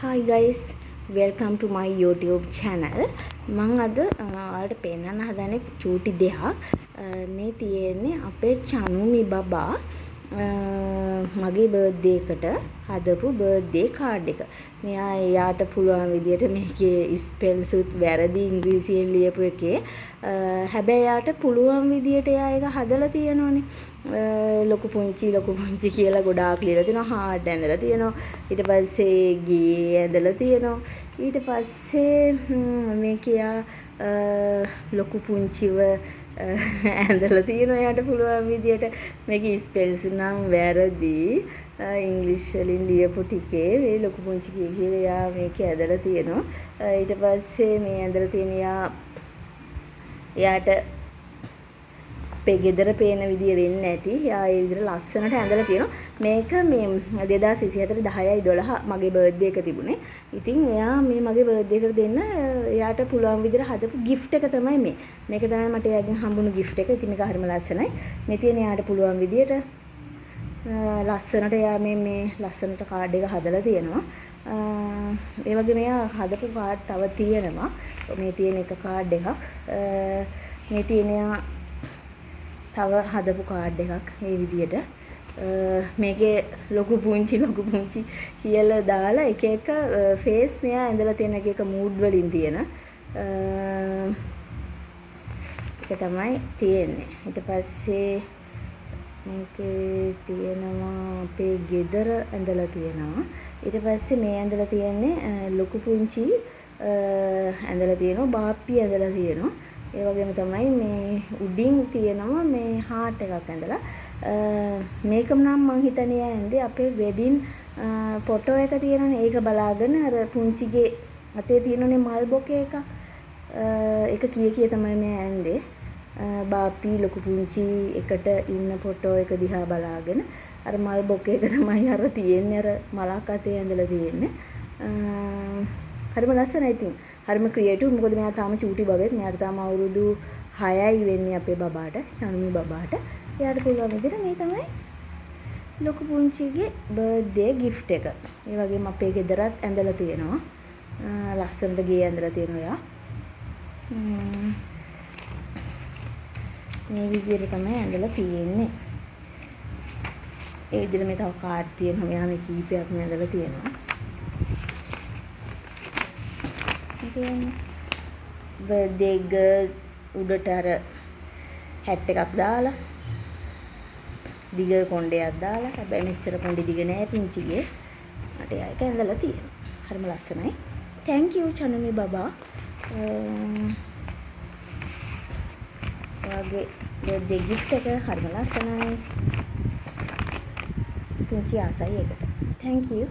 Hi guys, welcome to my YouTube channel. මම අද ඔයාලට පෙන්නන්න හදන්නේ චූටි දෙයක්. මේ තියෙන්නේ අපේ චනුමි බබා මගේ බර්ත්ඩේ එකට හදපු බර්ත්ඩේ කාඩ් එක. මෙයා එයාට පුළුවන් විදියට මේකේ ස්පෙල්ස් උත් වැරදි ඉංග්‍රීසියෙන් ලියපු එකේ. හැබැයි එයාට පුළුවන් විදියට එයා ඒක හදලා තියෙනවනේ. ලොකු පුංචි කියලා ගොඩාක් ලියලා තියෙනවා. හાર્ඩ් ඇඳලා තියෙනවා. ඊට පස්සේ ගේ ඇඳලා තියෙනවා. ඊට පස්සේ මේකියා ලොකු පුංචිව ඇඳලා තියෙනවා. එයාට පුළුවන් විදියට මේකේ ස්පෙල්ස් නම් වැරදි. ඉංග්‍රීසි වලින් ලියපු ටිකේ මේ ලොකු පුංචි කියලා එයා මේකේ ඇඳලා තියෙනවා. ඊට පස්සේ මේ ඇඳලා තියෙන එයාට අපේ ගෙදර පේන විදිය වෙන්නේ නැති. එයා ඒ විදිහට ලස්සනට ඇඳලා තියෙනවා. මේක මේ 2024 10/12 මගේ බර්ත්ඩේ එක තිබුණේ. ඉතින් එයා මේ මගේ බර්ත්ඩේ එකට දෙන්න එයාට පුළුවන් විදිහට හදපු gift එක තමයි මේ. මේක තමයි මට එයාගෙන් හම්බුණු gift එක. ඉතින් මේක හරිම ලස්සනයි. මේ තියෙන එයාට පුළුවන් විදිහට ලස්සනට එයා මේ ලස්සනට කාඩ් එක හදලා තියෙනවා. ඒ වගේ මෙයා හදපු කාඩ් තව තියෙනවා. මේ තියෙන එක කාඩ් එකක්. මේ තියෙන තව හදපු කාඩ් එකක් මේ විදියට මේකේ ලොකු පුංචි කියලා දාලා එක එක ෆේස් මෙයා ඇඳලා තියෙන එක මූඩ් වලින් තියෙන ඒක තමයි තියෙන්නේ. ඊට පස්සේ මේකේ තියෙනවා අපේ ගෙදර ඇඳලා තියෙනවා. ඊට පස්සේ මේ ඇඳලා තියෙන්නේ ලොකු පුංචි ඇඳලා තියෙනවා. බාප්පි ඇඳලා තියෙනවා. ඒ වගේම තමයි මේ උඩින් තියෙනවා මේ හાર્ට් එකක් ඇඳලා මේකම නම් මං හිතන්නේ ඇඳේ අපේ වෙඩින් ෆොටෝ එක තියෙනනේ ඒක බලාගෙන අර පුංචිගේ අතේ තියෙනනේ මල් බොකේ එකක් ඒක කිය තමයි මේ ඇඳේ බාප්පි ලොකු පුංචි එකට ඉන්න ෆොටෝ එක දිහා බලාගෙන අර මල් බොකේ එක තමයි අර තියෙන්නේ අර මලක් අතේ ඇඳලා තියෙන්නේ හරිම ලස්සනයි ඉතින් හරිම ක්‍රියේටිව් මොකද මෙයා තාම චූටි බබෙක් මෙයාට තාම අවුරුදු 6යි වෙන්නේ අපේ බබාට ශනුමි බබාට එයාට පුළුවන් විදිහට මේ තමයි ලොකු පුංචිගේ බර්ත්ඩේ gift එක. ඒ වගේම අපේ ගෙදරත් ඇඳලා තියෙනවා. ලස්සනට ගේ ඇඳලා තියෙනවා එයා. මේ විදිහට තමයි ඇඳලා තියෙන්නේ. ඒ විදිහට මේ තව කාඩ් තියෙනවා. මෙයා මේ කීපයක් ඇඳලා තියෙනවා. බර්ත්ඩේ ගර්ල් උඩට අර හැට් එකක් දාලා දිග කොණ්ඩයක් දාලා හැබැයි මෙච්චර කොණ්ඩෙ දිග නෑ පුංචිගේ මට ඒක ඇඳලා තියෙනවා හරිම ලස්සනයි thank you චනුමි බබා ඔයාගේ බර්ත්ඩේ gift එක හරිම ලස්සනයි පුංචි ආසයි ඒකට thank you